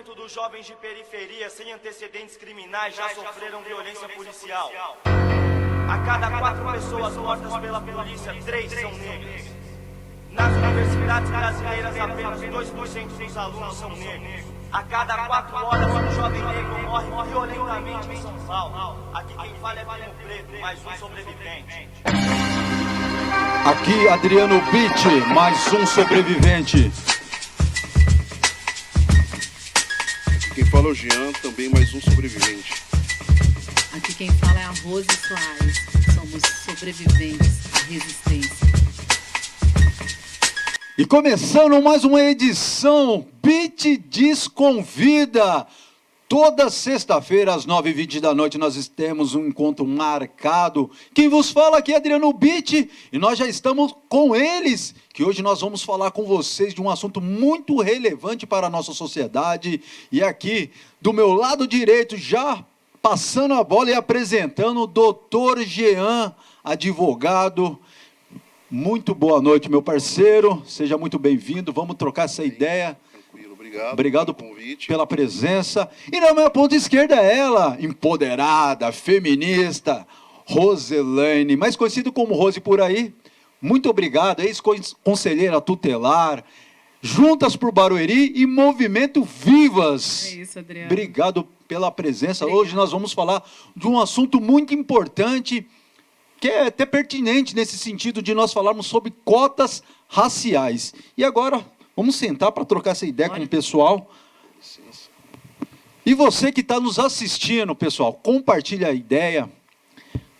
90% dos jovens de periferia sem antecedentes criminais já sofreram violência policial. A cada 4 pessoas mortas pela polícia, 3 são negras. Nas universidades brasileiras, apenas 2% dos alunos são negros. A cada 4 horas, um jovem negro morre violentamente em São Paulo. Aqui quem fala é Primo Preto, mais um sobrevivente. Aqui, Adriano Beat, mais um sobrevivente. Quem fala é o Jean, também mais um sobrevivente. Aqui quem fala é a Rose Soares. Somos sobreviventes à resistência. E começando mais uma edição Beat Desconvida. Toda sexta-feira, às 9h20 da noite, nós temos um encontro marcado. Quem vos fala aqui é Adriano Beat, e nós já estamos com eles, que hoje nós vamos falar com vocês de um assunto muito relevante para a nossa sociedade. E aqui, do meu lado direito, já passando a bola e apresentando o Dr. Jean, advogado. Muito boa noite, meu parceiro. Seja muito bem-vindo. Vamos trocar essa ideia. Obrigado pelo convite, pela presença. E na minha ponta esquerda é ela, empoderada, feminista, Roselaine, mais conhecido como Rose por aí. Muito obrigado, ex-conselheira tutelar, Juntas por Barueri e Movimento Vivas. É isso, Adriano. Obrigado pela presença. Obrigado. Hoje nós vamos falar de um assunto muito importante, que é até pertinente nesse sentido de nós falarmos sobre cotas raciais. E agora, vamos sentar para trocar essa ideia com o pessoal. E você que está nos assistindo, pessoal, compartilha a ideia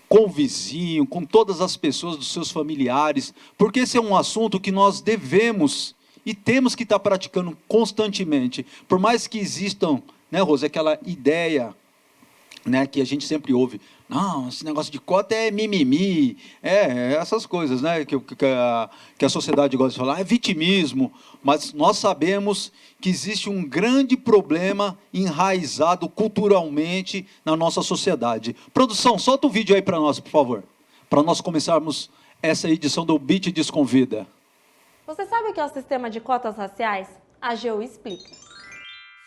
com o vizinho, com todas as pessoas, dos seus familiares, porque esse é um assunto que nós devemos e temos que estar praticando constantemente. Por mais que existam, né, Rose, aquela ideia, né, que a gente sempre ouve, não, esse negócio de cota é mimimi, essas coisas, né, que a sociedade gosta de falar, é vitimismo, mas nós sabemos que existe um grande problema enraizado culturalmente na nossa sociedade. Produção, solta o vídeo aí para nós, por favor, para nós começarmos essa edição do Beat Desconvida. Você sabe o que é o sistema de cotas raciais? A AGU explica.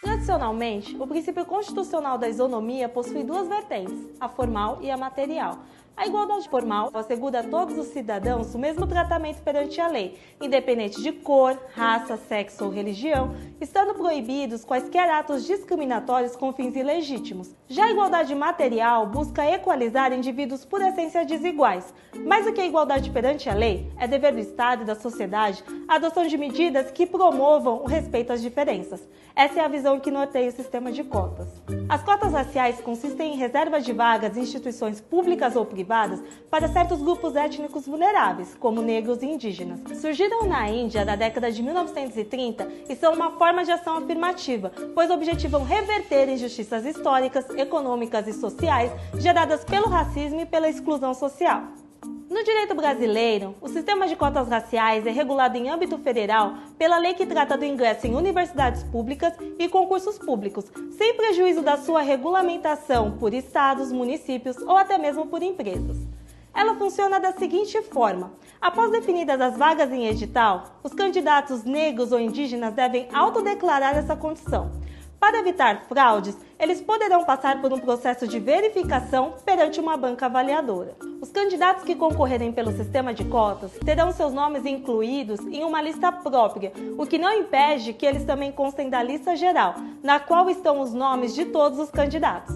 Tradicionalmente, o princípio constitucional da isonomia possui 2 vertentes, a formal e a material. A igualdade formal assegura a todos os cidadãos o mesmo tratamento perante a lei, independente de cor, raça, sexo ou religião, estando proibidos quaisquer atos discriminatórios com fins ilegítimos. Já a igualdade material busca equalizar indivíduos por essência desiguais. Mais do que a igualdade perante a lei, é dever do Estado e da sociedade a adoção de medidas que promovam o respeito às diferenças. Essa é a visão que norteia o sistema de cotas. As cotas raciais consistem em reservas de vagas em instituições públicas ou privadas para certos grupos étnicos vulneráveis, como negros e indígenas. Surgiram na Índia na década de 1930 e são uma forma de ação afirmativa, pois objetivam reverter injustiças históricas, econômicas e sociais geradas pelo racismo e pela exclusão social. No direito brasileiro, o sistema de cotas raciais é regulado em âmbito federal pela lei que trata do ingresso em universidades públicas e concursos públicos, sem prejuízo da sua regulamentação por estados, municípios ou até mesmo por empresas. Ela funciona da seguinte forma: após definidas as vagas em edital, os candidatos negros ou indígenas devem autodeclarar essa condição. Para evitar fraudes, eles poderão passar por um processo de verificação perante uma banca avaliadora. Os candidatos que concorrerem pelo sistema de cotas terão seus nomes incluídos em uma lista própria, o que não impede que eles também constem da lista geral, na qual estão os nomes de todos os candidatos.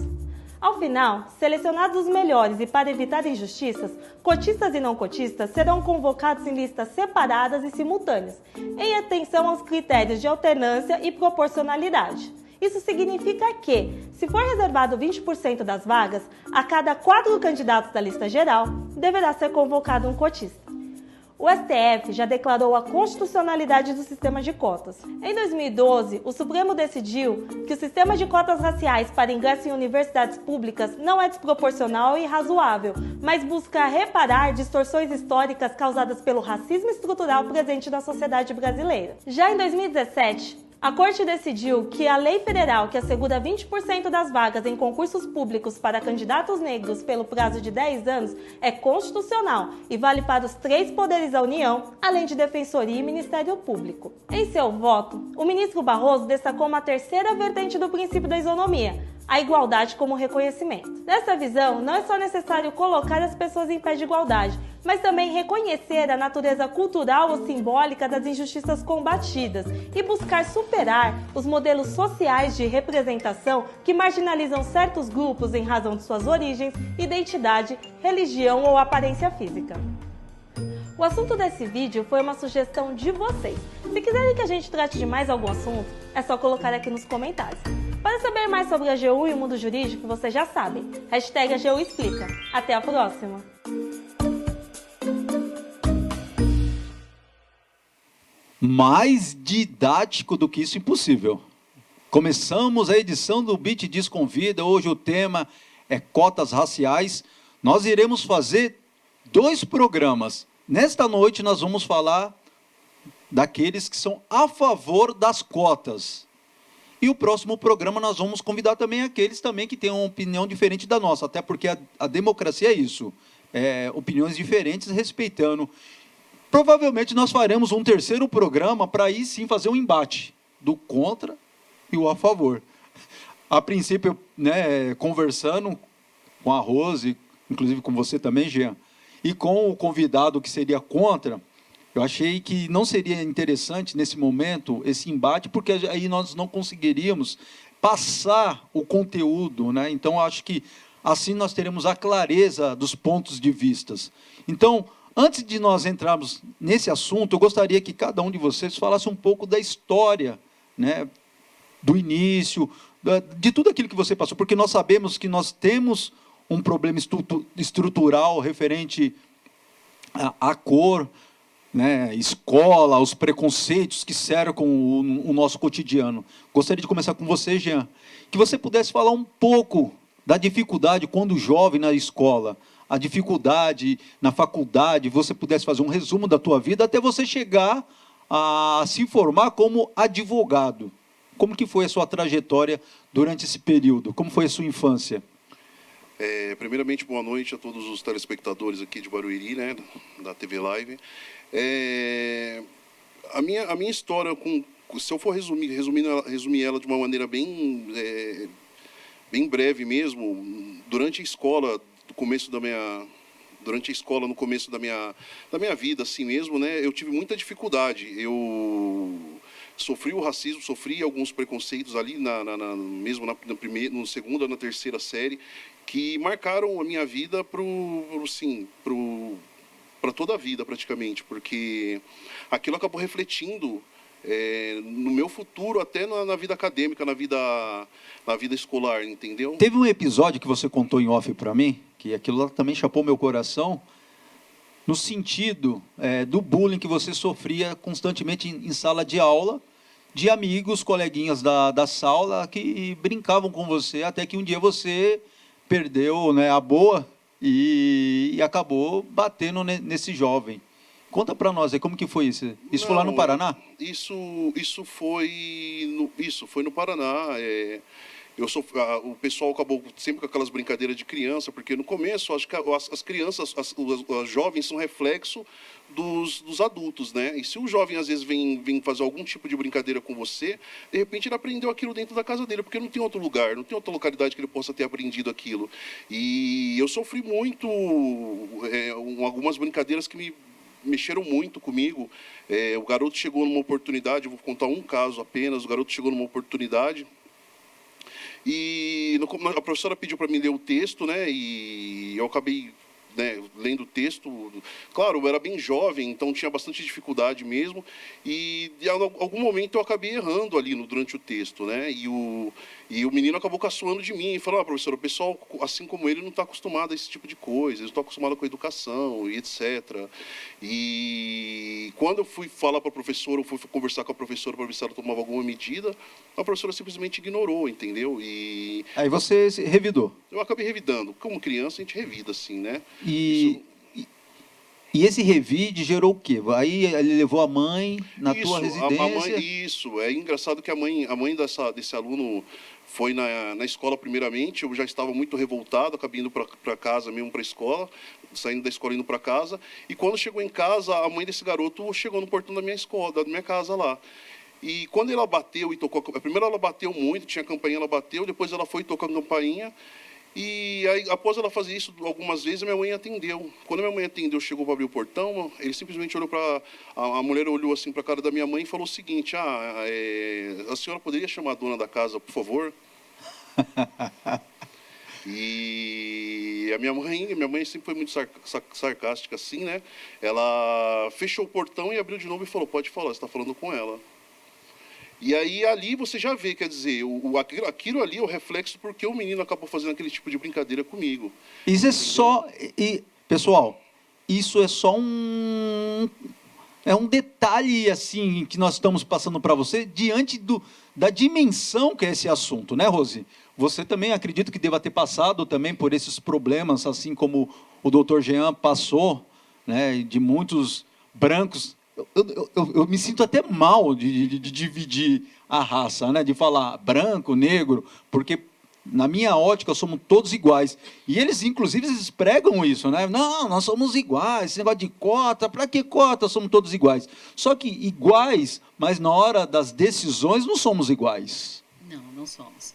Ao final, selecionados os melhores e para evitar injustiças, cotistas e não cotistas serão convocados em listas separadas e simultâneas, em atenção aos critérios de alternância e proporcionalidade. Isso significa que, se for reservado 20% das vagas, a cada 4 candidatos da lista geral, deverá ser convocado um cotista. O STF já declarou a constitucionalidade do sistema de cotas. Em 2012, o Supremo decidiu que o sistema de cotas raciais para ingresso em universidades públicas não é desproporcional e razoável, mas busca reparar distorções históricas causadas pelo racismo estrutural presente na sociedade brasileira. Já em 2017, A Corte decidiu que a lei federal que assegura 20% das vagas em concursos públicos para candidatos negros pelo prazo de 10 anos é constitucional e vale para os 3 poderes da União, além de Defensoria e Ministério Público. Em seu voto, o ministro Barroso destacou uma terceira vertente do princípio da isonomia, a igualdade como reconhecimento. Nessa visão, não é só necessário colocar as pessoas em pé de igualdade, mas também reconhecer a natureza cultural ou simbólica das injustiças combatidas e buscar superar os modelos sociais de representação que marginalizam certos grupos em razão de suas origens, identidade, religião ou aparência física. O assunto desse vídeo foi uma sugestão de vocês. Se quiserem que a gente trate de mais algum assunto, é só colocar aqui nos comentários. Para saber mais sobre a AGU e o mundo jurídico, vocês já sabem. Hashtag AGU Explica. Até a próxima! Mais didático do que isso, impossível. Começamos a edição do Beat Diz Convida. Hoje o tema é cotas raciais. Nós iremos fazer 2 programas. Nesta noite nós vamos falar daqueles que são a favor das cotas. E o próximo programa nós vamos convidar também aqueles também que têm uma opinião diferente da nossa, até porque a democracia é isso, opiniões diferentes respeitando. Provavelmente nós faremos um terceiro programa para aí sim fazer um embate do contra e o a favor. A princípio, conversando com a Rose, inclusive com você também, Jean, e com o convidado que seria contra, eu achei que não seria interessante, nesse momento, esse embate, porque aí nós não conseguiríamos passar o conteúdo, né? Então, acho que assim nós teremos a clareza dos pontos de vistas. Então, antes de nós entrarmos nesse assunto, eu gostaria que cada um de vocês falasse um pouco da história, né? Do início, de tudo aquilo que você passou, porque nós sabemos que nós temos um problema estrutural referente à cor, né, escola, os preconceitos que cercam o nosso cotidiano. Gostaria de começar com você, Jean, que você pudesse falar um pouco da dificuldade quando jovem na escola, a dificuldade na faculdade, você pudesse fazer um resumo da tua vida até você chegar a se formar como advogado. Como que foi a sua trajetória durante esse período? Como foi a sua infância? Primeiramente, boa noite a todos os telespectadores aqui de Barueri, né, da TV Live. A minha história, se eu for resumir ela de uma maneira bem breve mesmo, durante a escola, no começo da minha vida, assim mesmo, né, eu tive muita dificuldade. Eu sofri o racismo, sofri alguns preconceitos ali, mesmo na segunda, na terceira série, que marcaram a minha vida para toda a vida, praticamente, porque aquilo acabou refletindo no meu futuro, até na vida acadêmica, na vida escolar, entendeu? Teve um episódio que você contou em off para mim, que aquilo lá também chapou meu coração, no sentido do bullying que você sofria constantemente em sala de aula, de amigos, coleguinhas da sala que brincavam com você, até que um dia você perdeu, né, a boa e acabou batendo nesse jovem. Conta para nós aí, como que foi isso? Isso foi lá no Paraná? Isso foi no Paraná. O pessoal acabou sempre com aquelas brincadeiras de criança, porque no começo, acho que as crianças, as jovens são reflexo dos adultos, né? E se o jovem, às vezes, vem fazer algum tipo de brincadeira com você, de repente ele aprendeu aquilo dentro da casa dele, porque não tem outro lugar, não tem outra localidade que ele possa ter aprendido aquilo. E eu sofri muito algumas brincadeiras que me mexeram muito comigo. O garoto chegou numa oportunidade, eu vou contar um caso apenas, o garoto chegou numa oportunidade e a professora pediu para mim ler o texto, né, e eu acabei, né, lendo o texto. Claro, eu era bem jovem, então tinha bastante dificuldade mesmo, e em algum momento eu acabei errando ali durante o texto, né, e o menino acabou caçoando de mim e falou: professor, o pessoal, assim como ele, não está acostumado a esse tipo de coisa, eles estão acostumados com a educação e etc. E quando eu fui falar para a professora, eu fui conversar com a professora para ver se ela tomava alguma medida, a professora simplesmente ignorou, entendeu? E aí você revidou? Eu acabei revidando. Como criança, a gente revida, assim, né? E esse revide gerou o quê? Aí ele levou a mãe na tua residência? Isso, é engraçado que a mãe desse aluno foi na escola primeiramente, eu já estava muito revoltado, acabei indo para casa mesmo, para a escola, saindo da escola indo para casa, e quando chegou em casa, a mãe desse garoto chegou no portão da minha casa lá. E quando ela bateu e tocou, primeiro ela bateu muito, tinha campainha, ela bateu, depois ela foi e tocou a campainha, e aí, após ela fazer isso algumas vezes, a minha mãe atendeu. Quando a minha mãe atendeu, chegou para abrir o portão, ele simplesmente olhou para... A mulher olhou assim para a cara da minha mãe e falou o seguinte, a senhora poderia chamar a dona da casa, por favor? E a minha mãe sempre foi muito sarcástica assim, né? Ela fechou o portão e abriu de novo e falou, pode falar, você está falando com ela. E aí, ali você já vê, quer dizer, aquilo ali é o reflexo porque o menino acabou fazendo aquele tipo de brincadeira comigo. Isso é só... pessoal, isso é só é um detalhe, assim, que nós estamos passando para você, diante da dimensão que é esse assunto, né, Rose? Você também, acredito que deva ter passado também por esses problemas, assim como o doutor Jean passou, né, de muitos brancos... Eu me sinto até mal de dividir a raça, né? De falar branco, negro, porque na minha ótica somos todos iguais. E eles, inclusive, eles pregam isso, né? Não, nós somos iguais, esse negócio de cota, para que cota? Somos todos iguais. Só que iguais, mas na hora das decisões não somos iguais. Não somos.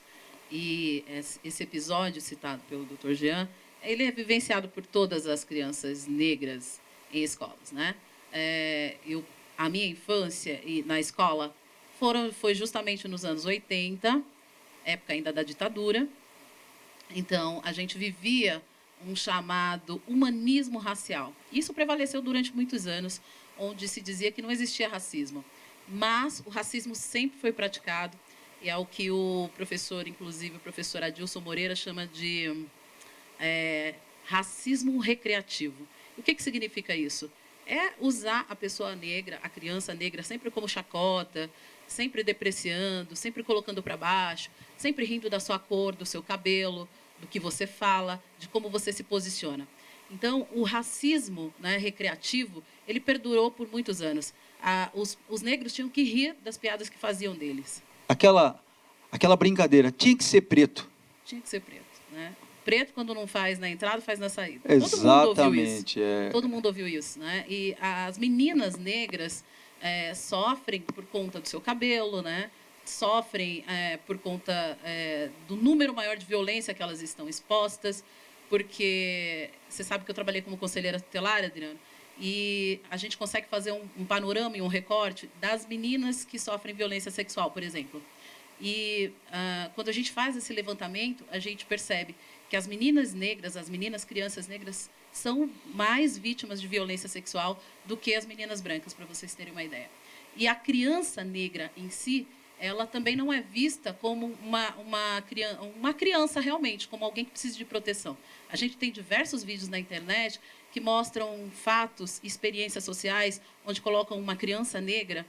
E esse episódio citado pelo Dr. Jean, ele é vivenciado por todas as crianças negras em escolas, né? A minha infância na escola foi justamente nos anos 80, época ainda da ditadura. Então, a gente vivia um chamado humanismo racial. Isso prevaleceu durante muitos anos, onde se dizia que não existia racismo. Mas o racismo sempre foi praticado, e é o que o professor, inclusive o professor Adilson Moreira, chama de racismo recreativo. O que significa isso? É usar a pessoa negra, a criança negra, sempre como chacota, sempre depreciando, sempre colocando para baixo, sempre rindo da sua cor, do seu cabelo, do que você fala, de como você se posiciona. Então, o racismo, né, recreativo, ele perdurou por muitos anos. Os negros tinham que rir das piadas que faziam deles. Aquela brincadeira, tinha que ser preto. Tinha que ser preto, né? Preto, quando não faz na entrada, faz na saída. Exatamente. Todo mundo ouviu isso, né? E as meninas negras sofrem por conta do seu cabelo, né? Sofrem por conta do número maior de violência que elas estão expostas, porque você sabe que eu trabalhei como conselheira tutelar, Adriano, e a gente consegue fazer um panorama e um recorte das meninas que sofrem violência sexual, por exemplo. E quando a gente faz esse levantamento, a gente percebe que as meninas negras, as meninas crianças negras, são mais vítimas de violência sexual do que as meninas brancas, para vocês terem uma ideia. E a criança negra em si, ela também não é vista como uma criança realmente, como alguém que precisa de proteção. A gente tem diversos vídeos na internet que mostram fatos, experiências sociais, onde colocam uma criança negra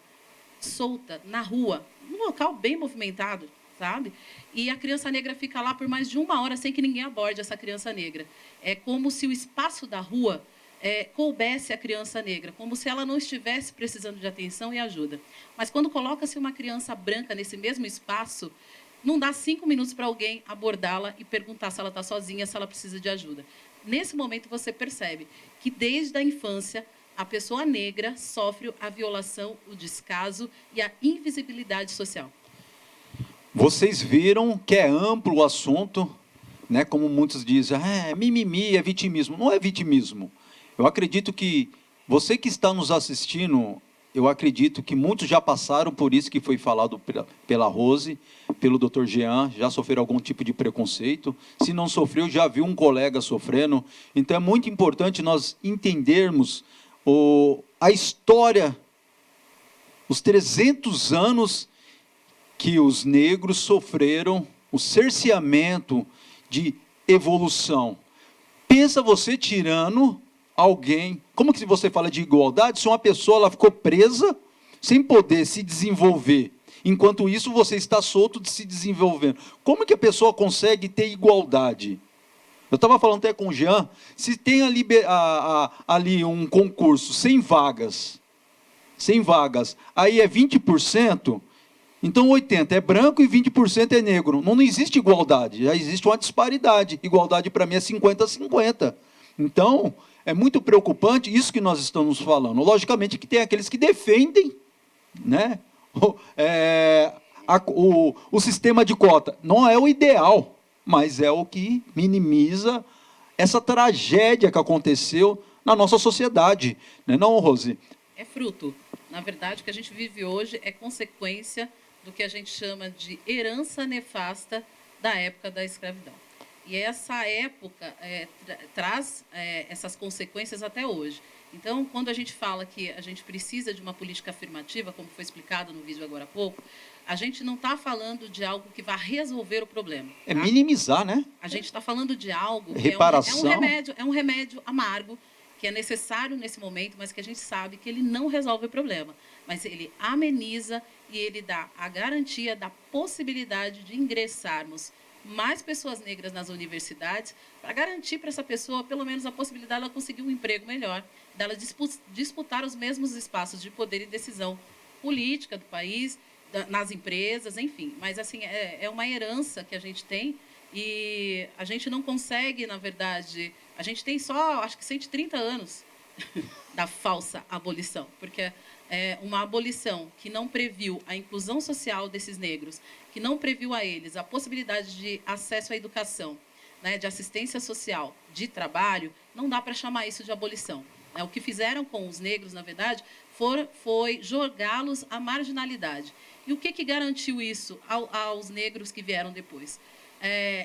solta na rua, num local bem movimentado, sabe? E a criança negra fica lá por mais de 1 hora sem que ninguém aborde essa criança negra. É como se o espaço da rua coubesse a criança negra, como se ela não estivesse precisando de atenção e ajuda. Mas quando coloca-se uma criança branca nesse mesmo espaço, não dá 5 minutos para alguém abordá-la e perguntar se ela está sozinha, se ela precisa de ajuda. Nesse momento, você percebe que, desde a infância, a pessoa negra sofre a violação, o descaso e a invisibilidade social. Vocês viram que é amplo o assunto, né? Como muitos dizem, é mimimi, é vitimismo. Não é vitimismo. Eu acredito que você que está nos assistindo, eu acredito que muitos já passaram por isso que foi falado pela Rose, pelo Dr. Jean, já sofreram algum tipo de preconceito. Se não sofreu, já viu um colega sofrendo. Então, é muito importante nós entendermos a história, os 300 anos que os negros sofreram, o cerceamento de evolução. Pensa você tirando alguém, como que você fala de igualdade, se uma pessoa ela ficou presa, sem poder se desenvolver, enquanto isso você está solto de se desenvolvendo. Como que a pessoa consegue ter igualdade? Eu estava falando até com o Jean, se tem ali um concurso 100 vagas, aí é 20%, então 80% é branco e 20% é negro. Não existe igualdade, já existe uma disparidade. Igualdade para mim é 50-50. Então, é muito preocupante isso que nós estamos falando. Logicamente que tem aqueles que defendem, né, o sistema de cota. Não é o ideal, mas é o que minimiza essa tragédia que aconteceu na nossa sociedade. Não é não, Rose? É fruto. Na verdade, o que a gente vive hoje é consequência do que a gente chama de herança nefasta da época da escravidão. E essa época traz essas consequências até hoje. Então, quando a gente fala que a gente precisa de uma política afirmativa, como foi explicado no vídeo agora há pouco, a gente não está falando de algo que vai resolver o problema. Tá? É minimizar, né? A gente está falando de algo que reparação. é um remédio amargo, que é necessário nesse momento, mas que a gente sabe que ele não resolve o problema. Mas ele ameniza e ele dá a garantia da possibilidade de ingressarmos mais pessoas negras nas universidades, para garantir para essa pessoa, pelo menos, a possibilidade de ela conseguir um emprego melhor, dela disputar os mesmos espaços de poder e decisão política do país, nas empresas, enfim. Mas, assim, é uma herança que a gente tem e a gente não consegue, na verdade... A gente tem só, acho que 130 anos da falsa abolição, porque é uma abolição que não previu a inclusão social desses negros, que não previu a eles a possibilidade de acesso à educação, né, de assistência social, de trabalho, não dá para chamar isso de abolição. O que fizeram com os negros, na verdade, foi jogá-los à marginalidade. E o que garantiu isso aos negros que vieram depois?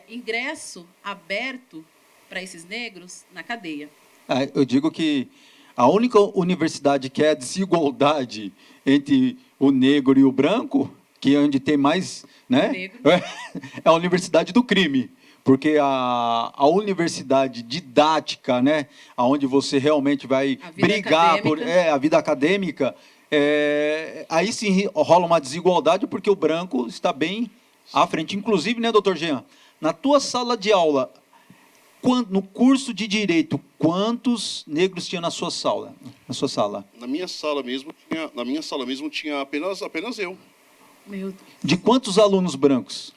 Ingresso aberto para esses negros na cadeia. Eu digo que a única universidade que é a desigualdade entre o negro e o branco, que é onde tem mais, né, é a universidade do crime. Porque a universidade didática, né, onde você realmente vai brigar por a vida acadêmica, aí sim rola uma desigualdade, porque o branco está bem à frente. Inclusive, né, doutor Jean, na tua sala de aula, no curso de Direito, quantos negros tinha na sua sala? Na minha sala mesmo tinha apenas eu. Meu Deus. De quantos alunos brancos?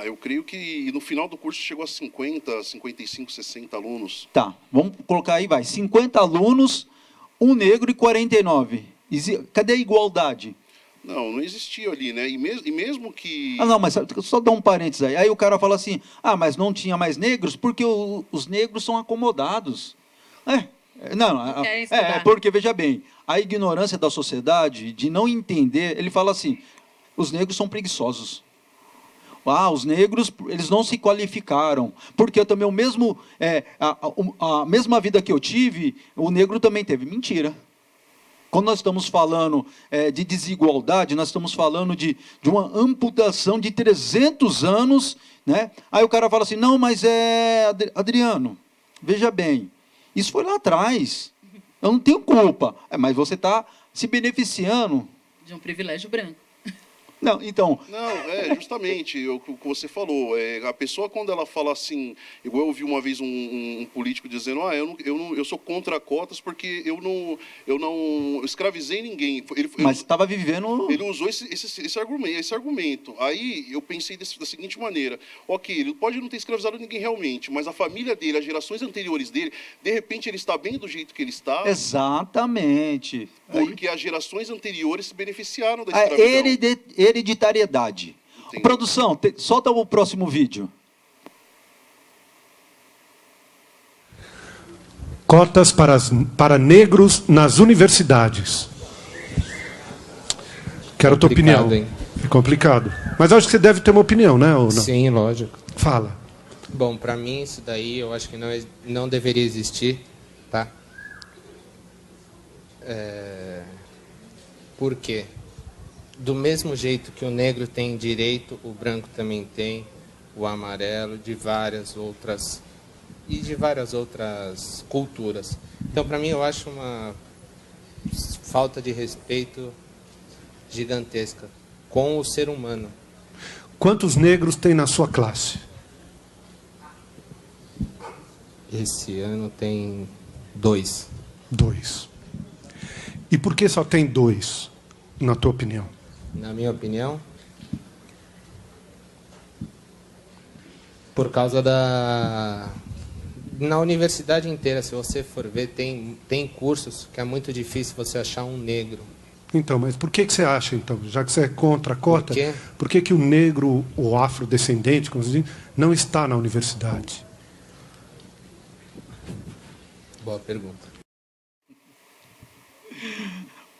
Eu creio que no final do curso chegou a 50, 55, 60 alunos. Tá, vamos colocar aí, vai. 50 alunos, um negro e 49. Cadê a igualdade? Não existia ali, né? E mesmo que... Não, mas só dar um parênteses aí. Aí o cara fala assim, mas não tinha mais negros porque os negros são acomodados. Porque, veja bem, a ignorância da sociedade de não entender, ele fala assim, os negros são preguiçosos. Os negros, eles não se qualificaram, porque eu também a mesma vida que eu tive, o negro também teve. Mentira. Quando nós estamos falando de desigualdade, nós estamos falando de uma amputação de 300 anos, né? Aí o cara fala assim, não, mas Adriano, veja bem, isso foi lá atrás, eu não tenho culpa, mas você está se beneficiando de um privilégio branco. Não, então... Não, justamente o que você falou. A pessoa, quando ela fala assim... Igual eu ouvi uma vez um político dizendo, eu sou contra cotas porque eu não escravizei ninguém. Mas estava vivendo... Ele usou esse argumento. Aí eu pensei da seguinte maneira. Ok, ele pode não ter escravizado ninguém realmente, mas a família dele, as gerações anteriores dele, de repente ele está bem do jeito que ele está. Exatamente. Porque as gerações anteriores se beneficiaram da escravidão. Hereditariedade. Entendi. Produção, solta o próximo vídeo. Cotas para negros nas universidades. Quero a tua opinião. Hein? É complicado. Mas acho que você deve ter uma opinião, né? Ou não? Sim, lógico. Fala. Bom, para mim isso daí eu acho que não deveria existir, tá? Por quê? Do mesmo jeito que o negro tem direito, o branco também tem, o amarelo, de várias outras culturas. Então, para mim, eu acho uma falta de respeito gigantesca com o ser humano. Quantos negros tem na sua classe? Esse ano tem 2. 2. E por que só tem 2, na tua opinião? Na minha opinião, por causa da... Na universidade inteira, se você for ver, tem cursos que é muito difícil você achar um negro. Então, mas por que você acha, então, já que você é contra a cota, Por quê? por que o negro, o afrodescendente, como se diz, não está na universidade? Boa pergunta.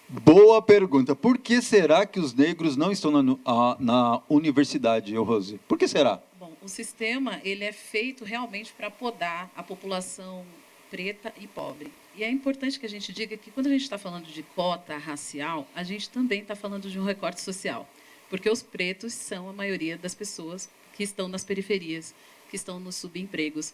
Boa pergunta. Por que será que os negros não estão na universidade, Rose? Por que será? Bom, o sistema ele é feito realmente para podar a população preta e pobre. E é importante que a gente diga que quando a gente está falando de cota racial, a gente também está falando de um recorte social, porque os pretos são a maioria das pessoas que estão nas periferias, que estão nos subempregos,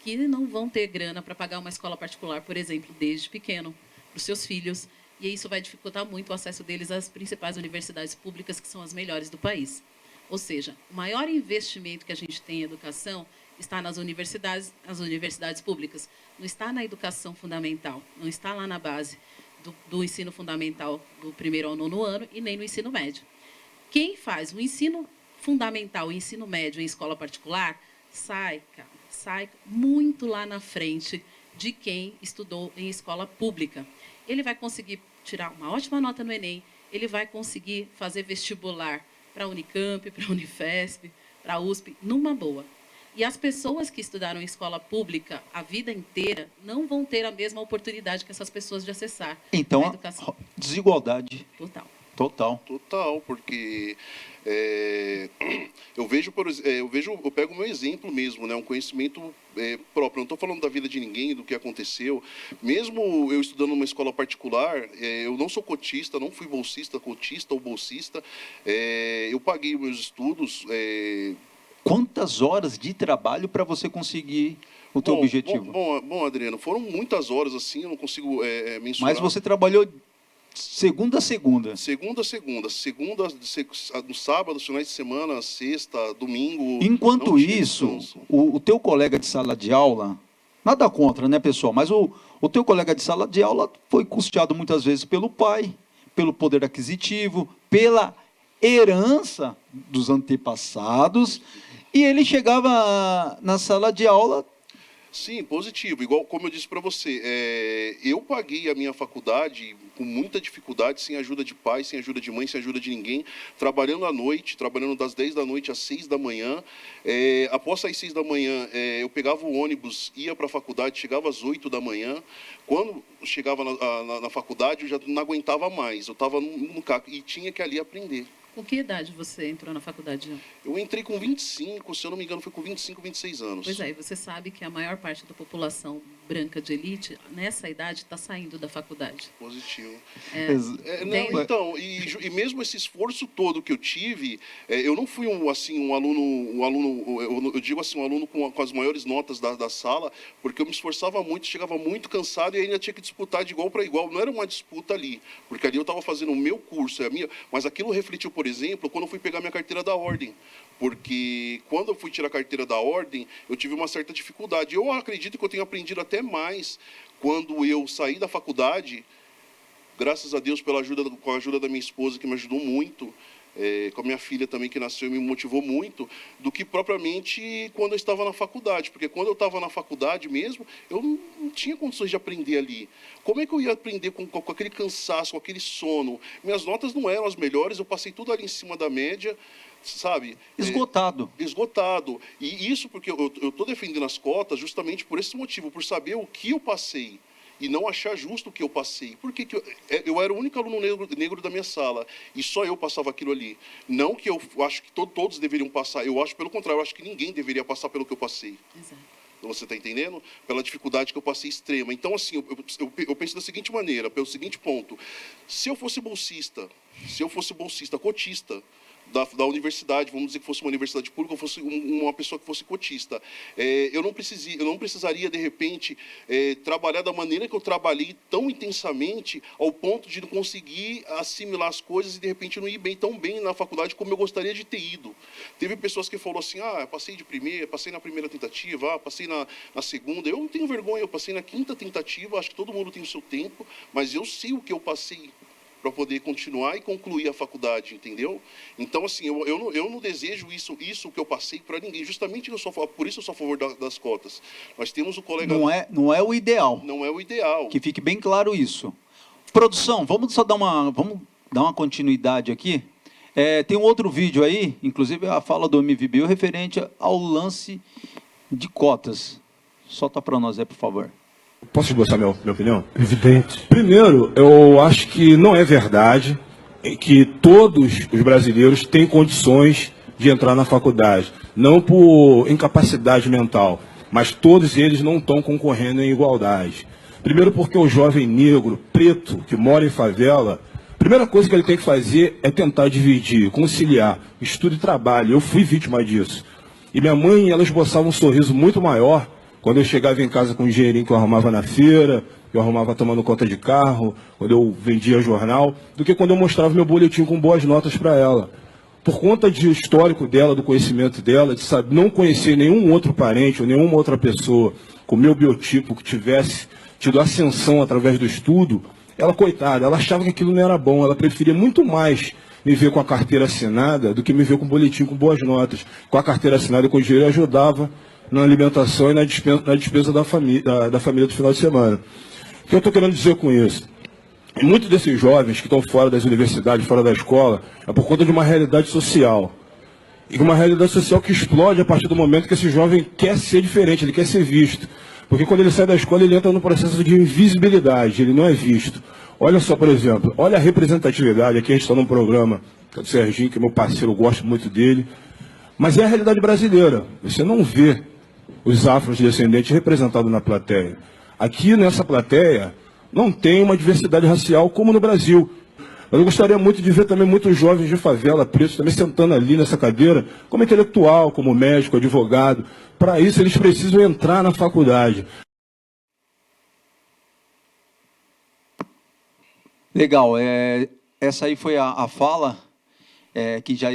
que não vão ter grana para pagar uma escola particular, por exemplo, desde pequeno, para os seus filhos, e isso vai dificultar muito o acesso deles às principais universidades públicas, que são as melhores do país. Ou seja, o maior investimento que a gente tem em educação está nas universidades, as universidades públicas. Não está na educação fundamental, não está lá na base do ensino fundamental do 1º ao 9º ano e nem no ensino médio. Quem faz o ensino fundamental, o ensino médio em escola particular, sai muito lá na frente de quem estudou em escola pública. Ele vai conseguir tirar uma ótima nota no Enem, ele vai conseguir fazer vestibular para a Unicamp, para a Unifesp, para a USP, numa boa. E as pessoas que estudaram em escola pública a vida inteira não vão ter a mesma oportunidade que essas pessoas de acessar Então, a educação. desigualdade Total. total. Total, porque eu pego o meu exemplo mesmo, né, um conhecimento próprio. Não estou falando da vida de ninguém, do que aconteceu. Mesmo eu estudando numa escola particular, eu não sou cotista, não fui bolsista, cotista ou bolsista. Eu paguei meus estudos. Quantas horas de trabalho para você conseguir o teu objetivo? Bom, Adriano, foram muitas horas assim, eu não consigo mensurar. Mas você trabalhou segunda a segunda. Segunda, no sábado, finais de semana, sexta, domingo. Enquanto não tinha isso, descanso. o teu colega de sala de aula, nada contra, né, pessoal? Mas o teu colega de sala de aula foi custeado muitas vezes pelo pai, pelo poder aquisitivo, pela herança dos antepassados, e ele chegava na sala de aula. Sim, positivo. Igual como eu disse para você, eu paguei a minha faculdade com muita dificuldade, sem ajuda de pai, sem ajuda de mãe, sem ajuda de ninguém, trabalhando à noite, trabalhando das 10 da noite às 6 da manhã. Após sair 6 da manhã, eu pegava o ônibus, ia para a faculdade, chegava às 8 da manhã. Quando chegava na faculdade, eu já não aguentava mais. Eu estava no carro e tinha que ali aprender. Com que idade você entrou na faculdade, Jean? Eu entrei com 25, se eu não me engano, foi com 25, 26 anos. Pois é, e você sabe que a maior parte da população branca de elite, nessa idade, está saindo da faculdade. Positivo. Então, E mesmo esse esforço todo que eu tive, eu não fui um aluno, eu digo assim, um aluno com as maiores notas da sala, porque eu me esforçava muito, chegava muito cansado e ainda tinha que disputar de igual para igual. Não era uma disputa ali, porque ali eu estava fazendo o meu curso, mas aquilo refletiu, por exemplo, quando eu fui pegar minha carteira da ordem. Porque quando eu fui tirar a carteira da ordem, eu tive uma certa dificuldade. Eu acredito que eu tenho aprendido até mais quando eu saí da faculdade, graças a Deus com a ajuda da minha esposa, que me ajudou muito, com a minha filha também, que nasceu e me motivou muito, do que propriamente quando eu estava na faculdade. Porque quando eu estava na faculdade mesmo, eu não tinha condições de aprender ali. Como é que eu ia aprender com aquele cansaço, com aquele sono? Minhas notas não eram as melhores, eu passei tudo ali em cima da média, sabe? esgotado. Esgotado. E isso porque eu estou defendendo as cotas justamente por esse motivo, por saber o que eu passei e não achar justo o que eu passei. Porque eu era o único aluno negro da minha sala e só eu passava aquilo ali. Não que eu acho que todos deveriam passar, eu acho pelo contrário, eu acho que ninguém deveria passar pelo que eu passei. Exato. Você está entendendo? Pela dificuldade que eu passei extrema. Então, assim, eu penso da seguinte maneira, pelo seguinte ponto. Se eu fosse bolsista, cotista da universidade, vamos dizer que fosse uma universidade pública, ou fosse uma pessoa que fosse cotista. Eu não precisaria, de repente, trabalhar da maneira que eu trabalhei tão intensamente, ao ponto de não conseguir assimilar as coisas e, de repente, não ir tão bem na faculdade como eu gostaria de ter ido. Teve pessoas que falaram assim, passei na primeira tentativa, passei na segunda. Eu não tenho vergonha, eu passei na quinta tentativa, acho que todo mundo tem o seu tempo, mas eu sei o que eu passei para poder continuar e concluir a faculdade, entendeu? Então, assim, eu não desejo isso que eu passei para ninguém. Justamente por isso eu sou a favor das cotas. Nós temos o colega... Não é o ideal. Não é o ideal. Que fique bem claro isso. Produção, vamos dar uma continuidade aqui. Tem um outro vídeo aí, inclusive a fala do MVBio, referente ao lance de cotas. Solta para nós aí, por favor. Posso esboçar minha opinião? Evidente. Primeiro, eu acho que não é verdade que todos os brasileiros têm condições de entrar na faculdade. Não por incapacidade mental, mas todos eles não estão concorrendo em igualdade. Primeiro porque o jovem negro, preto, que mora em favela, a primeira coisa que ele tem que fazer é tentar dividir, conciliar estudo e trabalho. Eu fui vítima disso. E minha mãe, ela esboçava um sorriso muito maior quando eu chegava em casa com o dinheirinho que eu arrumava na feira, que eu arrumava tomando conta de carro, quando eu vendia jornal, do que quando eu mostrava meu boletim com boas notas para ela. Por conta do histórico dela, do conhecimento dela, de não conhecer nenhum outro parente ou nenhuma outra pessoa com meu biotipo que tivesse tido ascensão através do estudo, ela, coitada, ela achava que aquilo não era bom, ela preferia muito mais me ver com a carteira assinada do que me ver com o boletim com boas notas. Com a carteira assinada e com o dinheiro ajudava na alimentação e na despesa da família do final de semana. O que eu estou querendo dizer com isso? Muitos desses jovens que estão fora das universidades, fora da escola, é por conta de uma realidade social. E uma realidade social que explode a partir do momento que esse jovem quer ser diferente, ele quer ser visto. Porque quando ele sai da escola, ele entra no processo de invisibilidade, ele não é visto. Olha só, por exemplo, olha a representatividade. Aqui a gente está num programa, que é do Serginho, que é meu parceiro, eu gosto muito dele. Mas é a realidade brasileira. Você não vê os afrodescendentes representados na plateia. Aqui nessa plateia não tem uma diversidade racial como no Brasil. Mas eu gostaria muito de ver também muitos jovens de favela, pretos, também sentando ali nessa cadeira, como intelectual, como médico, advogado. Para isso eles precisam entrar na faculdade. Legal. Essa aí foi a fala, que já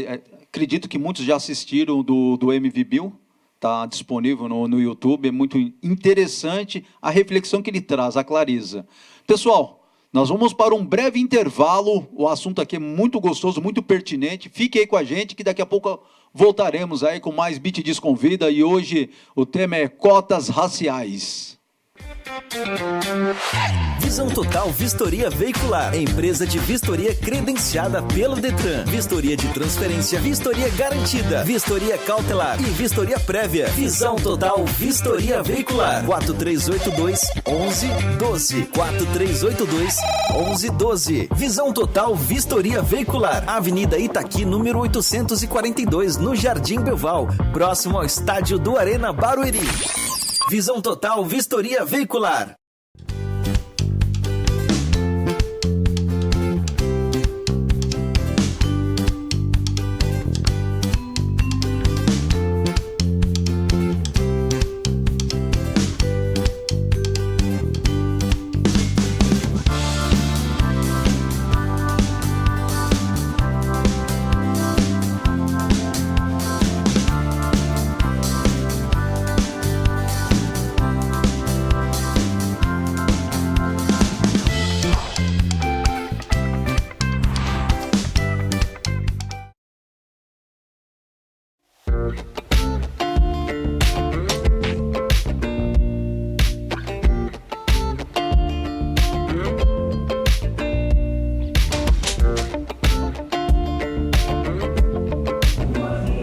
acredito que muitos já assistiram do MVBio. Está disponível no YouTube, é muito interessante a reflexão que ele traz, a clareza. Pessoal, nós vamos para um breve intervalo, o assunto aqui é muito gostoso, muito pertinente, fique aí com a gente que daqui a pouco voltaremos aí com mais Beat Desconvida e hoje o tema é cotas raciais. Visão Total Vistoria Veicular, empresa de vistoria credenciada pelo Detran, vistoria de transferência, vistoria garantida, vistoria cautelar e vistoria prévia. Visão Total Vistoria Veicular, 4382-1112, 4382-1112. Visão Total Vistoria Veicular, Avenida Itaqui, número 842, no Jardim Belval, próximo ao estádio do Arena Barueri. Visão Total Vistoria Veicular.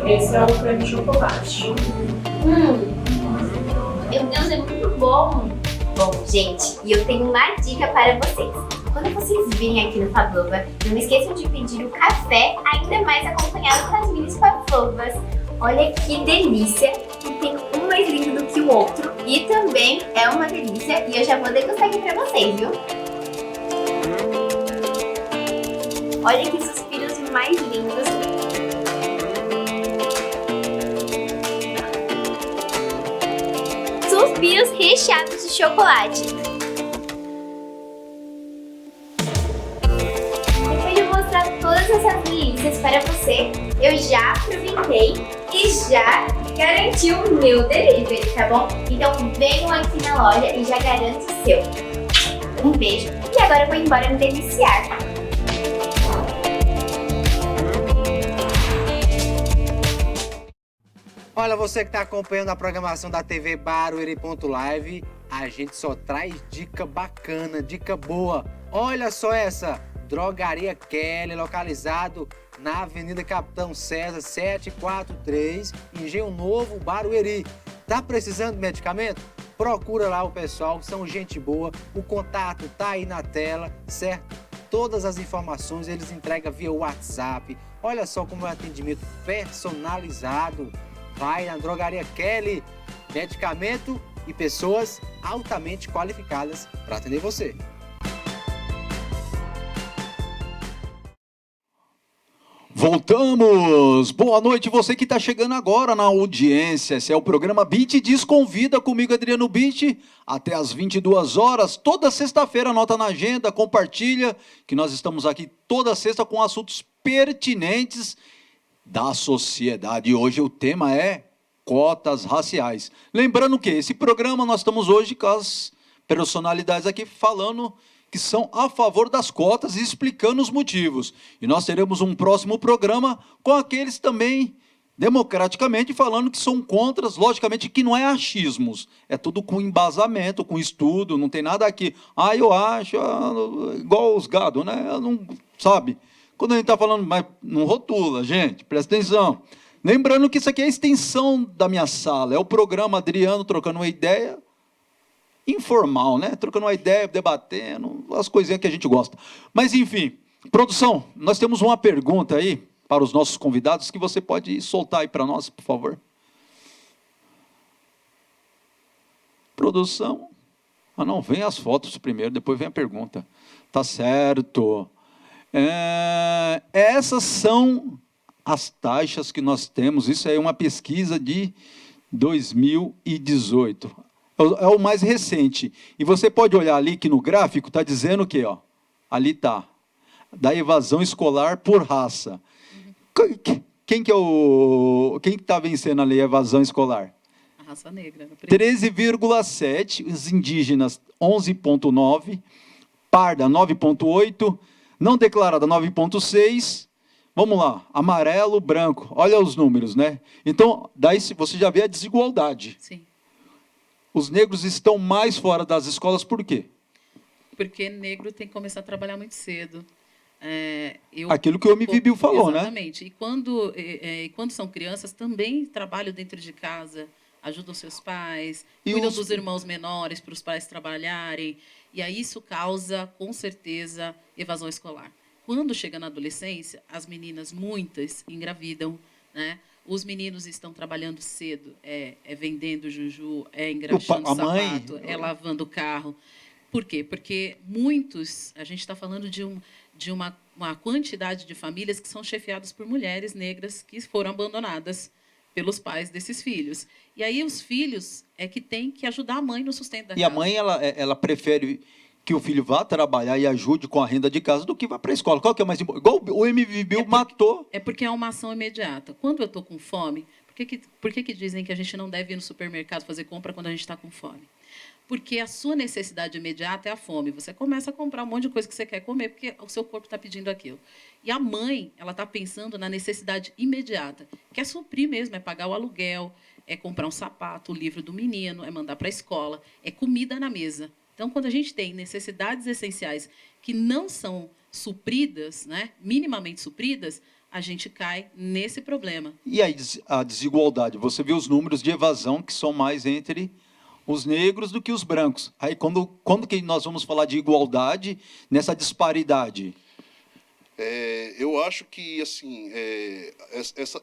Esse é o creme de chocolate. Meu Deus, é muito bom! Bom, gente, e eu tenho uma dica para vocês. Quando vocês virem aqui no Pavlova, não esqueçam de pedir o café, ainda mais acompanhado com as minis Pavlovas. Olha que delícia! E tem um mais lindo do que o outro. E também é uma delícia. E eu já vou degustar aqui pra vocês, viu? Olha que suspiros mais lindos. bombinhos recheados de chocolate. Depois de mostrar todas essas delícias para você, eu já aproveitei e já garanti o meu delivery, tá bom? Então venham aqui na loja e já garante o seu. Um beijo e agora eu vou embora me deliciar. Olha, você que está acompanhando a programação da TV Barueri.live, a gente só traz dica bacana, dica boa. Olha só essa, Drogaria Kelly, localizado na Avenida Capitão César 743, Engenho Novo, Barueri. Tá precisando de medicamento? Procura lá o pessoal, são gente boa, o contato tá aí na tela, certo? Todas as informações eles entregam via WhatsApp. Olha só como é um atendimento personalizado. Vai na Drogaria Kelly, medicamento e pessoas altamente qualificadas para atender você. Voltamos! Boa noite, você que está chegando agora na audiência. Esse é o programa Beat Desconvida, comigo Adriano Beat, até às 22 horas, toda sexta-feira, anota na agenda, compartilha, que nós estamos aqui toda sexta com assuntos pertinentes da sociedade. Hoje o tema é cotas raciais. Lembrando que esse programa nós estamos hoje com as personalidades aqui falando que são a favor das cotas e explicando os motivos. E nós teremos um próximo programa com aqueles também democraticamente falando que são contra, logicamente que não é achismos, é tudo com embasamento, com estudo, não tem nada aqui. Eu acho, igual os gado, né? Não, sabe? Quando a gente está falando, mas não rotula, gente, presta atenção. Lembrando que isso aqui é a extensão da minha sala, é o programa Adriano trocando uma ideia informal, né? Trocando uma ideia, debatendo, as coisinhas que a gente gosta. Mas, enfim, produção, nós temos uma pergunta aí para os nossos convidados que você pode soltar aí para nós, por favor. Produção. Não, vem as fotos primeiro, depois vem a pergunta. Tá certo. Essas são as taxas que nós temos, isso é uma pesquisa de 2018, é o mais recente, e você pode olhar ali que no gráfico está dizendo o quê? Ali está, da evasão escolar por raça. Quem está vencendo ali a evasão escolar? A raça negra. 13,7, os indígenas 11,9, parda 9,8, não declarada 9,6, vamos lá, amarelo, branco, olha os números, né? Então, daí você já vê a desigualdade. Sim. Os negros estão mais fora das escolas, por quê? Porque negro tem que começar a trabalhar muito cedo. Aquilo que o MVBio falou, exatamente. Né? E quando são crianças, também trabalham dentro de casa, ajudam seus pais, cuidam dos irmãos menores para os pais trabalharem. E aí isso causa, com certeza, evasão escolar. Quando chega na adolescência, as meninas, muitas, engravidam, né? Os meninos estão trabalhando cedo, vendendo juju, engraxando sapato, lavando carro. Por quê? Porque muitos, a gente está falando de uma quantidade de famílias que são chefiadas por mulheres negras que foram abandonadas pelos pais desses filhos. E aí os filhos é que têm que ajudar a mãe no sustento da casa. E a mãe, ela prefere que o filho vá trabalhar e ajude com a renda de casa do que vá para a escola. Qual que é o mais importante? Igual o MVBio matou. É porque é uma ação imediata. Quando eu estou com fome, por que dizem que a gente não deve ir no supermercado fazer compra quando a gente está com fome? Porque a sua necessidade imediata é a fome. Você começa a comprar um monte de coisa que você quer comer porque o seu corpo está pedindo aquilo. E a mãe, ela está pensando na necessidade imediata, que é suprir mesmo, é pagar o aluguel, é comprar um sapato, o livro do menino, é mandar para a escola, é comida na mesa. Então, quando a gente tem necessidades essenciais que não são supridas, né, minimamente supridas, a gente cai nesse problema. E aí, a desigualdade? Você vê os números de evasão que são mais entre os negros do que os brancos. Aí, quando que nós vamos falar de igualdade nessa disparidade? Eu acho que assim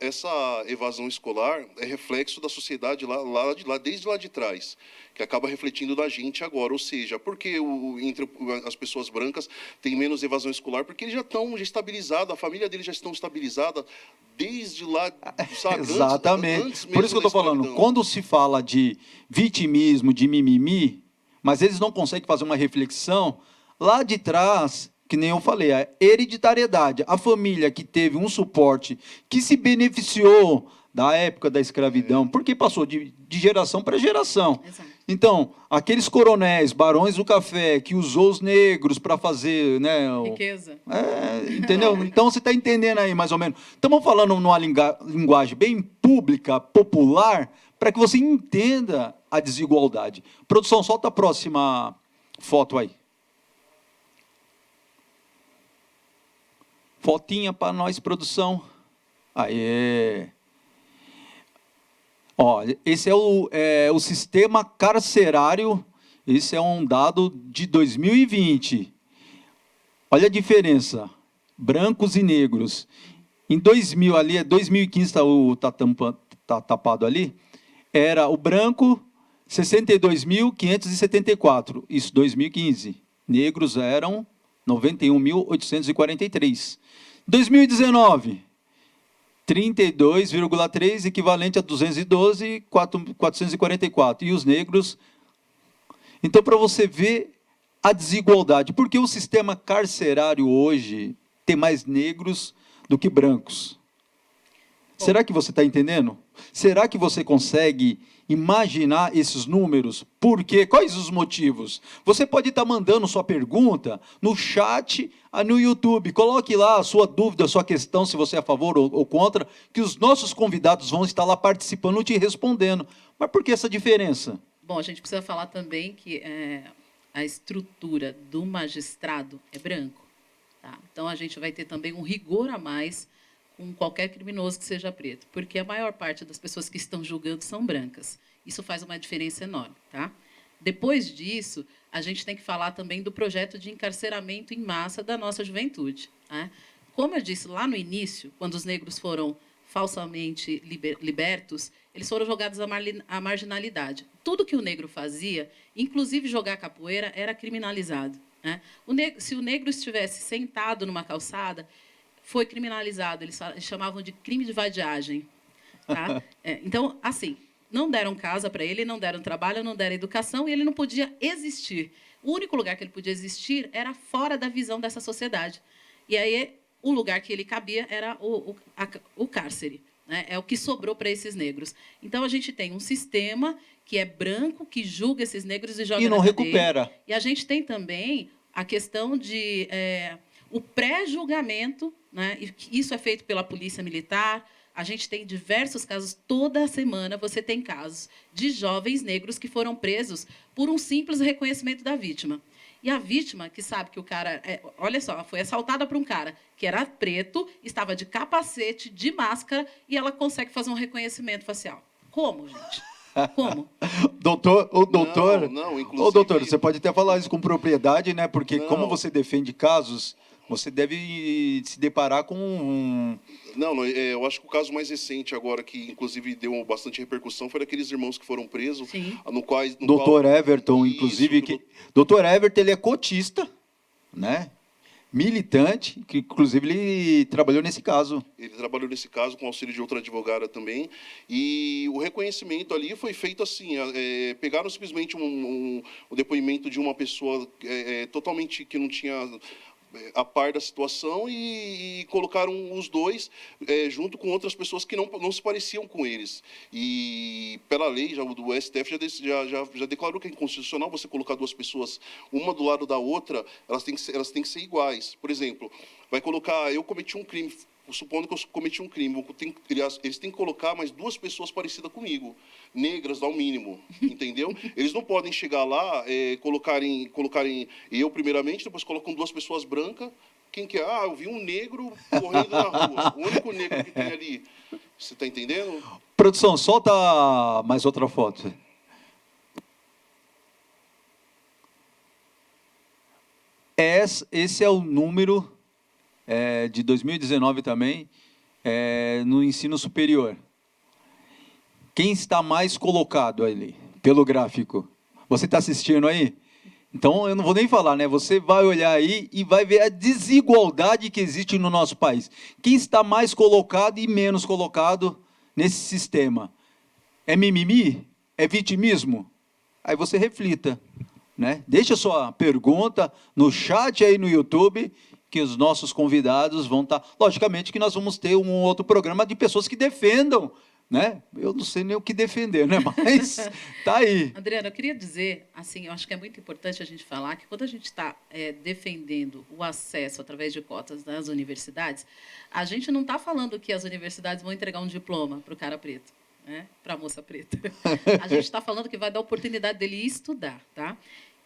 essa evasão escolar é reflexo da sociedade desde lá de trás, que acaba refletindo da gente agora. Ou seja, porque entre as pessoas brancas tem menos evasão escolar? Porque eles já estão estabilizados, a família deles já estão estabilizada desde lá, sabe? Exatamente. Antes Por isso que eu estou falando, quando se fala de vitimismo, de mimimi, mas eles não conseguem fazer uma reflexão lá de trás, que nem eu falei, a hereditariedade, a família que teve um suporte, que se beneficiou da época da escravidão, porque passou de geração para geração. Exato. Então, aqueles coronéis, barões do café, que usou os negros para fazer... Né, riqueza. Entendeu? Então, você está entendendo aí, mais ou menos. Estamos falando numa linguagem bem pública, popular, para que você entenda a desigualdade. Produção, solta a próxima foto aí. Fotinha para nós, produção. Aê! Ó, esse é o sistema carcerário, esse é um dado de 2020. Olha a diferença, brancos e negros. Em 2000, ali, 2015, tá tapado ali, era o branco 62.574, isso 2015. Negros eram 91.843. 2019, 32,3, equivalente a 212.444. E os negros... Então, para você ver a desigualdade, porque o sistema carcerário hoje tem mais negros do que brancos. Será que você está entendendo? Será que você consegue imaginar esses números? Por quê? Quais os motivos? Você pode estar mandando sua pergunta no chat, no YouTube. Coloque lá a sua dúvida, a sua questão, se você é a favor ou contra, que os nossos convidados vão estar lá participando e te respondendo. Mas por que essa diferença? Bom, a gente precisa falar também que a estrutura do magistrado é branco. Tá? Então, a gente vai ter também um rigor a mais com qualquer criminoso que seja preto, porque a maior parte das pessoas que estão julgando são brancas. Isso faz uma diferença enorme. Tá? Depois disso, a gente tem que falar também do projeto de encarceramento em massa da nossa juventude. Né? Como eu disse lá no início, quando os negros foram falsamente libertos, eles foram jogados à marginalidade. Tudo que o negro fazia, inclusive jogar capoeira, era criminalizado. Né? Se o negro estivesse sentado numa calçada, foi criminalizado, eles chamavam de crime de vadiagem. Tá? Então, assim, não deram casa para ele, não deram trabalho, não deram educação, e ele não podia existir. O único lugar que ele podia existir era fora da visão dessa sociedade. E aí, o lugar que ele cabia era o cárcere. Né? É o que sobrou para esses negros. Então, a gente tem um sistema que é branco, que julga esses negros e joga e não na cadeia. Recupera. E a gente tem também a questão de... o pré-julgamento, né? Isso é feito pela Polícia Militar. A gente tem diversos casos, toda semana você tem casos de jovens negros que foram presos por um simples reconhecimento da vítima. E a vítima, que sabe que o cara... olha só, foi assaltada por um cara que era preto, estava de capacete, de máscara, e ela consegue fazer um reconhecimento facial. Como, gente? Como? doutor, Não, inclusive... Ô, doutor, você pode até falar isso com propriedade, né? Porque como você defende casos, você deve se deparar com eu acho que o caso mais recente agora, que inclusive deu bastante repercussão, foi daqueles irmãos que foram presos, no qual... Doutor Everton, inclusive, doutor Everton, ele é cotista, né? Militante, que inclusive ele trabalhou nesse caso. Ele trabalhou nesse caso com auxílio de outra advogada também, e o reconhecimento ali foi feito assim, pegaram simplesmente um depoimento de uma pessoa totalmente que não tinha a par da situação e colocaram os dois junto com outras pessoas que não se pareciam com eles. E pela lei, do STF já declarou que é inconstitucional você colocar duas pessoas, uma do lado da outra, elas têm que ser iguais. Por exemplo, vai colocar, eu cometi um crime, supondo que eu cometi um crime, eles têm que colocar mais duas pessoas parecidas comigo, negras, ao mínimo, entendeu? Eles não podem chegar lá, colocarem eu primeiramente, depois colocam duas pessoas brancas. Quem que é? Eu vi um negro correndo na rua, o único negro que tem ali. Você está entendendo? Produção, solta mais outra foto. Esse é o número de 2019 também, no ensino superior. Quem está mais colocado ali, pelo gráfico? Você está assistindo aí? Então, eu não vou nem falar, né? Você vai olhar aí e vai ver a desigualdade que existe no nosso país. Quem está mais colocado e menos colocado nesse sistema? É mimimi? É vitimismo? Aí você reflita, né? Deixa sua pergunta no chat aí no YouTube, que os nossos convidados vão estar... Logicamente que nós vamos ter um outro programa de pessoas que defendam, né? Eu não sei nem o que defender, né? Mas tá aí. Adriana, eu queria dizer, assim, eu acho que é muito importante a gente falar que quando a gente está defendendo o acesso através de cotas nas universidades, a gente não está falando que as universidades vão entregar um diploma para o cara preto, né? Para a moça preta. A gente está falando que vai dar a oportunidade dele estudar, tá?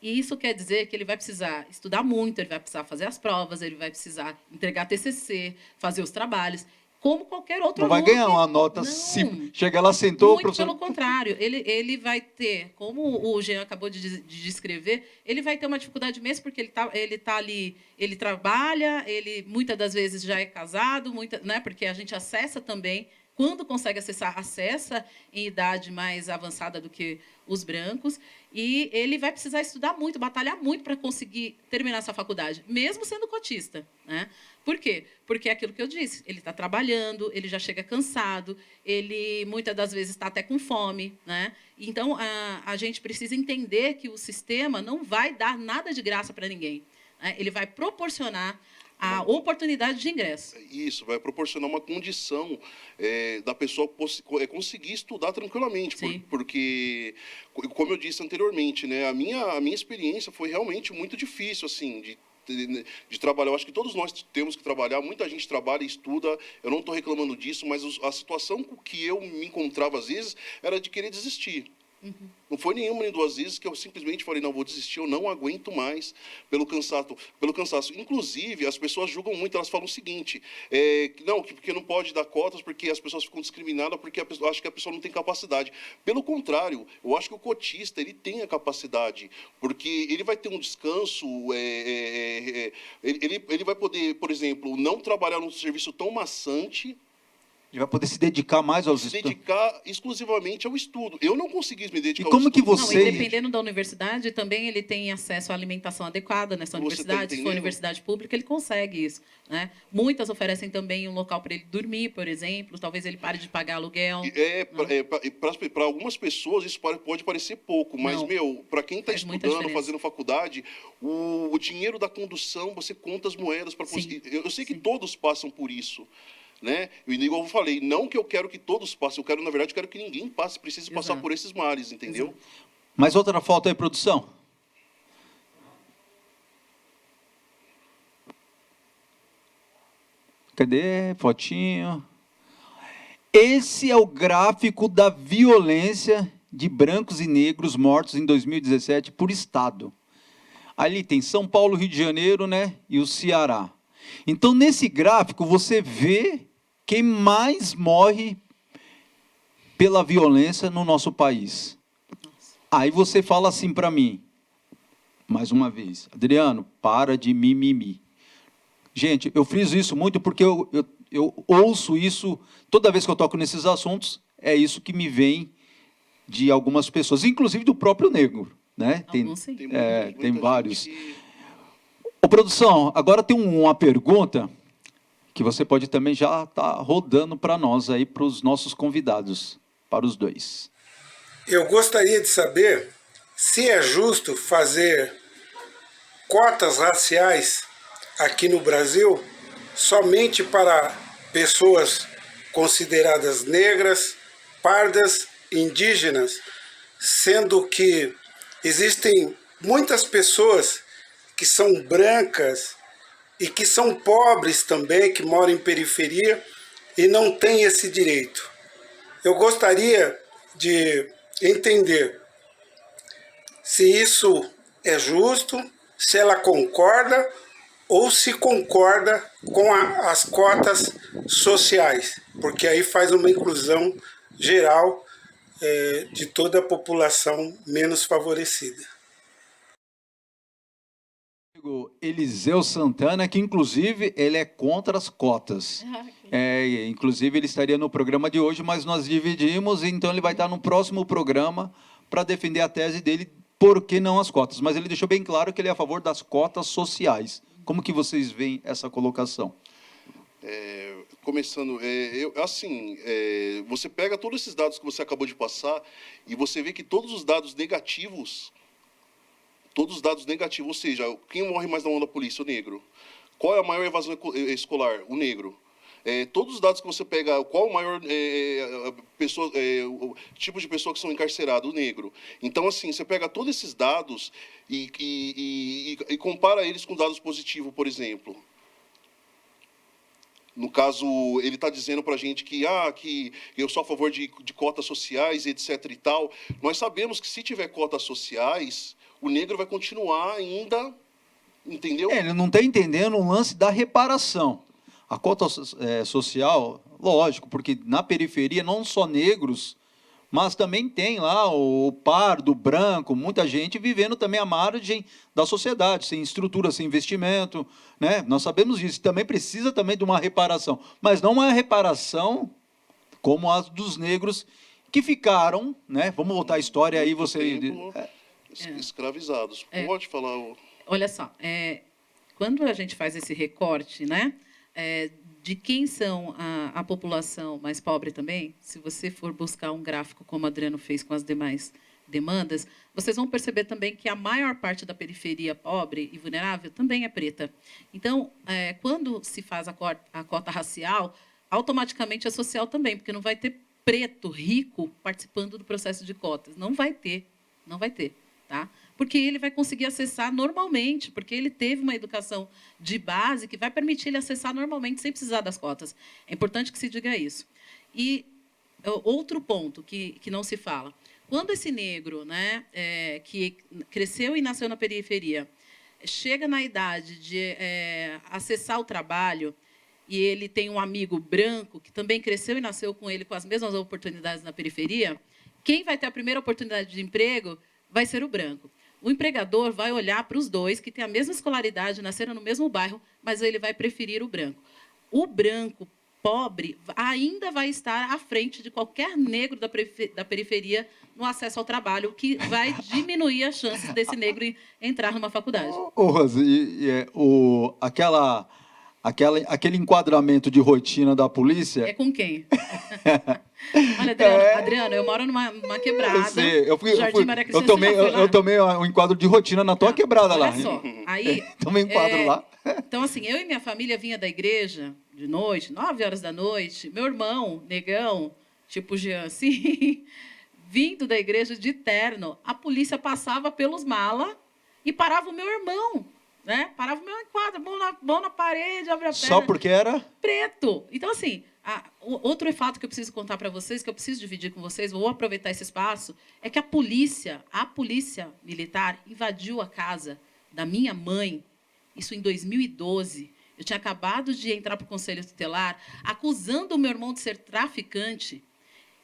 E isso quer dizer que ele vai precisar estudar muito, ele vai precisar fazer as provas, ele vai precisar entregar TCC, fazer os trabalhos, como qualquer outro aluno. Não vai ganhar uma nota se chegar lá, sentou... Muito pelo contrário, ele vai ter, como o Jean acabou de descrever, ele vai ter uma dificuldade mesmo porque ele tá ali, ele trabalha, ele muitas das vezes já é casado, né, porque a gente acessa também, quando consegue acessar, acessa em idade mais avançada do que os brancos, e ele vai precisar estudar muito, batalhar muito para conseguir terminar essa faculdade, mesmo sendo cotista, né? Por quê? Porque é aquilo que eu disse, ele está trabalhando, ele já chega cansado, ele muitas das vezes está até com fome, né? Então, a gente precisa entender que o sistema não vai dar nada de graça para ninguém, né? Ele vai proporcionar a oportunidade de ingresso. Isso, vai proporcionar uma condição da pessoa conseguir estudar tranquilamente, porque, como eu disse anteriormente, né, a minha experiência foi realmente muito difícil, assim, de trabalhar. Eu acho que todos nós temos que trabalhar, muita gente trabalha e estuda, eu não estou reclamando disso, mas a situação com que eu me encontrava, às vezes, era de querer desistir. Uhum. Não foi nenhuma nem duas vezes que eu simplesmente falei, não, vou desistir, eu não aguento mais pelo cansaço. Inclusive, as pessoas julgam muito, elas falam o seguinte, porque não pode dar cotas, porque as pessoas ficam discriminadas, porque acham que a pessoa não tem capacidade. Pelo contrário, eu acho que o cotista, ele tem a capacidade, porque ele vai ter um descanso, ele vai poder, por exemplo, não trabalhar num serviço tão maçante. Ele vai poder se dedicar mais aos estudos. Se dedicar exclusivamente ao estudo. Eu não consegui me dedicar ao estudo. E como que você... Não, e dependendo da universidade, também ele tem acesso à alimentação adequada nessa universidade. Se for universidade pública, ele consegue isso, né? Muitas oferecem também um local para ele dormir, por exemplo. Talvez ele pare de pagar aluguel. Para algumas pessoas, isso pode parecer pouco. Mas, para quem está estudando, fazendo faculdade, o dinheiro da condução, você conta as moedas para conseguir... Eu sei que todos passam por isso. Né? E igual eu falei, não que eu quero que todos passem, na verdade, eu quero que ninguém precise passar por esses mares, entendeu? Exato. Mais outra falta aí, produção? Cadê? Fotinho. Esse é o gráfico da violência de brancos e negros mortos em 2017 por estado. Ali tem São Paulo, Rio de Janeiro, né? E o Ceará. Então, nesse gráfico, você vê quem mais morre pela violência no nosso país. Aí você fala assim para mim, mais uma vez, Adriano, para de mimimi. Gente, eu friso isso muito porque eu ouço isso, toda vez que eu toco nesses assuntos, é isso que me vem de algumas pessoas, inclusive do próprio negro, né? Tem vários. Ô, produção, agora tem uma pergunta que você pode também já estar rodando para nós aí, para os nossos convidados, para os dois. Eu gostaria de saber se é justo fazer cotas raciais aqui no Brasil somente para pessoas consideradas negras, pardas, indígenas, sendo que existem muitas pessoas que são brancas e que são pobres também, que moram em periferia e não têm esse direito. Eu gostaria de entender se isso é justo, se ela concorda ou se concorda com as cotas sociais, porque aí faz uma inclusão geral de toda a população menos favorecida. amigo Eliseu Santana, que inclusive ele é contra as cotas. Inclusive ele estaria no programa de hoje, mas nós dividimos, então ele vai estar no próximo programa para defender a tese dele, por que não as cotas. Mas ele deixou bem claro que ele é a favor das cotas sociais. Como que vocês veem essa colocação? Começando, você pega todos esses dados que você acabou de passar e você vê que todos os dados negativos, ou seja, quem morre mais na mão da polícia? O negro. Qual é a maior evasão escolar? O negro. Todos os dados que você pega, qual o maior tipo de pessoa que são encarceradas? O negro. Então, assim, você pega todos esses dados e compara eles com dados positivos, por exemplo. No caso, ele está dizendo para a gente que eu sou a favor de cotas sociais, etc. e tal. Nós sabemos que se tiver cotas sociais, o negro vai continuar ainda, entendeu? Ele não está entendendo o lance da reparação. A cota social, lógico, porque na periferia não só negros, mas também tem lá o pardo, o branco, muita gente vivendo também à margem da sociedade, sem estrutura, sem investimento, né? Nós sabemos disso. Também precisa também de uma reparação, mas não uma reparação como a dos negros que ficaram, né? Vamos voltar à história aí, você... escravizados. Pode falar... Olha só, quando a gente faz esse recorte, né? De quem são a população mais pobre também, se você for buscar um gráfico como o Adriano fez com as demais demandas, vocês vão perceber também que a maior parte da periferia pobre e vulnerável também é preta. Então, quando se faz a cota racial, automaticamente é social também, porque não vai ter preto rico participando do processo de cotas. Não vai ter, tá? Porque ele vai conseguir acessar normalmente, porque ele teve uma educação de base que vai permitir ele acessar normalmente sem precisar das cotas. É importante que se diga isso. E outro ponto que não se fala. Quando esse negro, né, que cresceu e nasceu na periferia, chega na idade de acessar o trabalho, e ele tem um amigo branco que também cresceu e nasceu com ele com as mesmas oportunidades na periferia, quem vai ter a primeira oportunidade de emprego vai ser o branco. O empregador vai olhar para os dois, que têm a mesma escolaridade, nasceram no mesmo bairro, mas ele vai preferir o branco. O branco pobre ainda vai estar à frente de qualquer negro da periferia no acesso ao trabalho, o que vai diminuir as chances desse negro entrar numa faculdade. Rose, aquele enquadramento de rotina da polícia... É com quem? Olha, Adriano, eu moro numa quebrada. Eu tomei um enquadro de rotina na tua quebrada lá. Olha só, aí... Tomei um enquadro lá. Então, assim, eu e minha família vinha da igreja de noite, 9 horas da noite. Meu irmão, negão, tipo Jean, assim, vindo da igreja de terno. A polícia passava pelos malas e parava o meu irmão. Né? Parava o meu enquadro, mão na parede, abre a perna. Só porque era? Preto. Então, assim, outro fato que eu preciso contar para vocês, que eu preciso dividir com vocês, vou aproveitar esse espaço, é que a polícia militar invadiu a casa da minha mãe, isso em 2012. Eu tinha acabado de entrar para o Conselho Tutelar, acusando o meu irmão de ser traficante,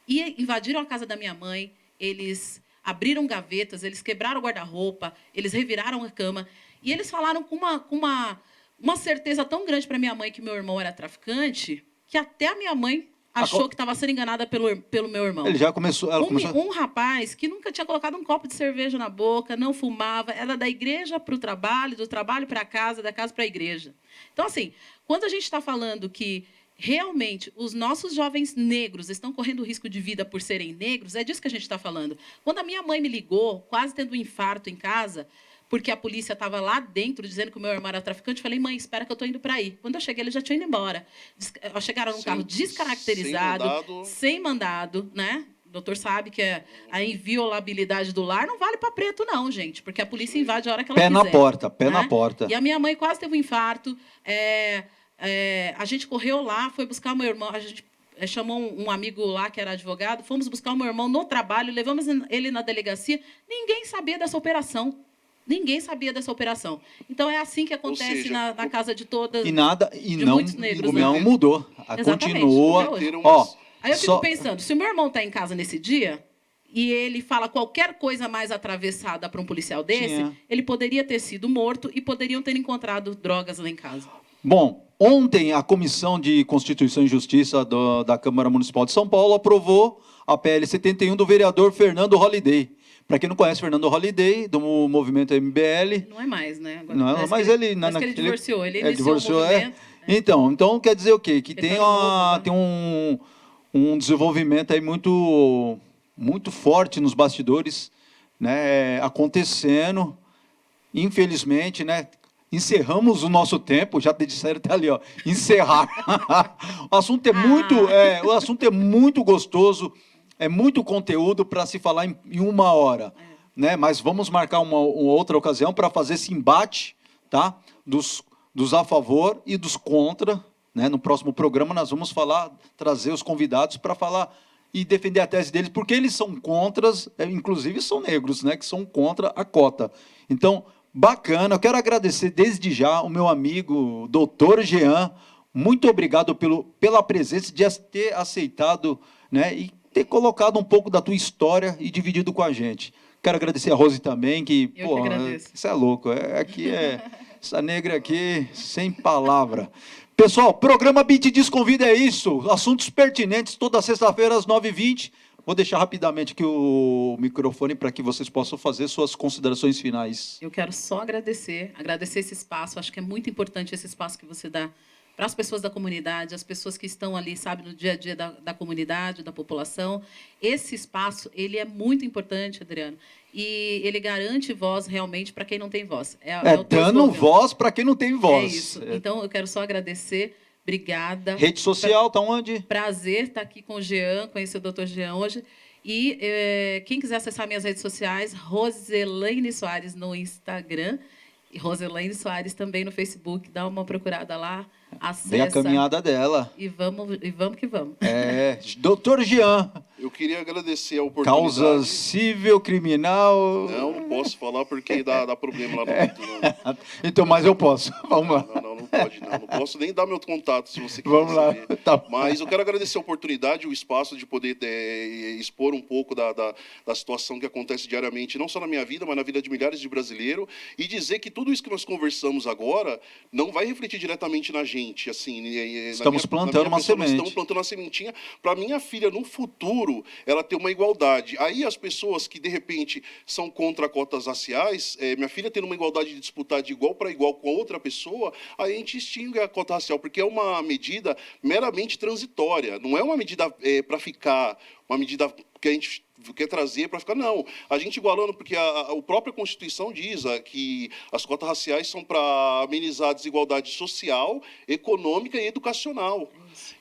e invadiram a casa da minha mãe, eles abriram gavetas, eles quebraram o guarda-roupa, eles reviraram a cama. E eles falaram com uma certeza tão grande para minha mãe que meu irmão era traficante, que até a minha mãe achou que estava sendo enganada pelo meu irmão. Ele já começou... Um rapaz que nunca tinha colocado um copo de cerveja na boca, não fumava, era da igreja para o trabalho, do trabalho para a casa, da casa para a igreja. Então, assim, quando a gente está falando que realmente os nossos jovens negros estão correndo risco de vida por serem negros, é disso que a gente está falando. Quando a minha mãe me ligou, quase tendo um infarto em casa, porque a polícia estava lá dentro, dizendo que o meu irmão era traficante, eu falei, mãe, espera que eu estou indo para aí. Quando eu cheguei, eles já tinham ido embora. Chegaram num carro descaracterizado, sem mandado, né? O doutor sabe que a inviolabilidade do lar não vale para preto, não, gente, porque a polícia invade a hora que ela quiser. Pé na porta. E a minha mãe quase teve um infarto. A gente correu lá, foi buscar o meu irmão, a gente chamou um amigo lá que era advogado, fomos buscar o meu irmão no trabalho, levamos ele na delegacia, ninguém sabia dessa operação. Ninguém sabia dessa operação. Então, é assim que acontece na casa de todas. Muitos negros, não mudou. Continua. Aí eu fico pensando, se o meu irmão está em casa nesse dia, e ele fala qualquer coisa mais atravessada para um policial desse, Tinha. ele poderia ter sido morto e poderiam ter encontrado drogas lá em casa. Bom, ontem a Comissão de Constituição e Justiça da Câmara Municipal de São Paulo aprovou a PL 71 do vereador Fernando Holliday. Para quem não conhece Fernando Holliday, do movimento MBL... Não é mais, né? Agora, Não, mas que ele... parece que ele divorciou, ele iniciou divorciou, o movimento. Então quer dizer o quê? Que Ele tem, tá novo, né? tem um desenvolvimento aí muito forte nos bastidores, né, acontecendo. Infelizmente, né, encerramos o nosso tempo, já disseram até ali, ó, encerrar. O assunto é muito gostoso, é muito conteúdo para se falar em 1 hora, né? Mas vamos marcar uma outra ocasião para fazer esse embate, tá? Dos a favor e dos contra, né? No próximo programa nós vamos trazer os convidados para falar e defender a tese deles, porque eles são contras, inclusive são negros, né? Que são contra a cota. Então, bacana, eu quero agradecer desde já o meu amigo Dr. Jean, muito obrigado pela presença, de ter aceitado, né, e ter colocado um pouco da tua história e dividido com a gente. Quero agradecer a Rose também, que, Eu que agradeço. Isso é louco, essa negra aqui, sem palavra. Pessoal, programa Beat Desconvida é isso, assuntos pertinentes, toda sexta-feira às 9h20. Vou deixar rapidamente aqui o microfone para que vocês possam fazer suas considerações finais. Eu quero só agradecer esse espaço. Acho que é muito importante esse espaço que você dá para as pessoas da comunidade, as pessoas que estão ali, sabe, no dia a dia da comunidade, da população. Esse espaço, ele é muito importante, Adriano, e ele garante voz realmente para quem não tem voz. Dando voz para quem não tem voz. É isso. Então, eu quero só agradecer. Obrigada. Rede social, tá onde? Prazer estar aqui com o Jean, conhecer o Dr. Jean hoje. E quem quiser acessar minhas redes sociais, Roselaine Soares no Instagram e Roselaine Soares também no Facebook. Dá uma procurada lá, acessa. Vem a caminhada dela. E vamos que vamos. Doutor Jean. Eu queria agradecer a oportunidade. Causa civil, criminal... Não posso falar porque dá problema lá no YouTube. Então, mas eu posso. Vamos lá. Não pode, não. Não posso nem dar meu contato, se você quiser Vamos lá. saber. Tá. Mas eu quero agradecer a oportunidade, o espaço de poder expor um pouco da situação que acontece diariamente, não só na minha vida, mas na vida de milhares de brasileiros, e dizer que tudo isso que nós conversamos agora não vai refletir diretamente na gente. Assim, estamos plantando uma semente. Estamos plantando uma sementinha para minha filha, no futuro, ela ter uma igualdade. Aí as pessoas que, de repente, são contra cotas raciais, minha filha tendo uma igualdade de disputar de igual para igual com outra pessoa, aí a gente extingue a cota racial, porque é uma medida meramente transitória, não é uma medida para ficar, uma medida que a gente quer trazer para ficar, não. A gente igualando, porque a própria Constituição diz que as cotas raciais são para amenizar a desigualdade social, econômica e educacional.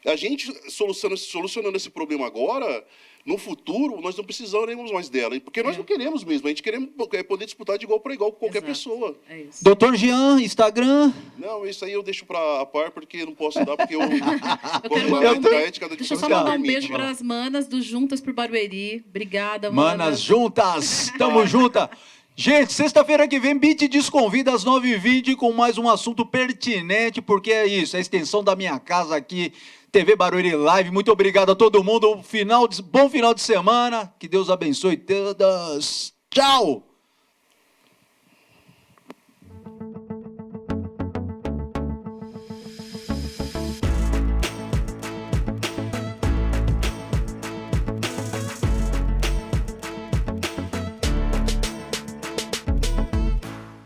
A gente, solucionando esse problema agora, no futuro, nós não precisaremos mais dela, porque nós não queremos mesmo, a gente queremos poder disputar de igual para igual com qualquer pessoa. É isso. Doutor Jean, Instagram? Não, isso aí eu deixo para a par, porque não posso dar, porque Deixa eu só mandar um beijo para as manas do Juntas por Barueri. Obrigada, Manas juntas, tamo junta. Gente, sexta-feira que vem, Beat Desconvida às 9h20 com mais um assunto pertinente, porque é isso, é a extensão da minha casa aqui, TV Barueri Live. Muito obrigado a todo mundo, bom final de semana, que Deus abençoe todas. Tchau!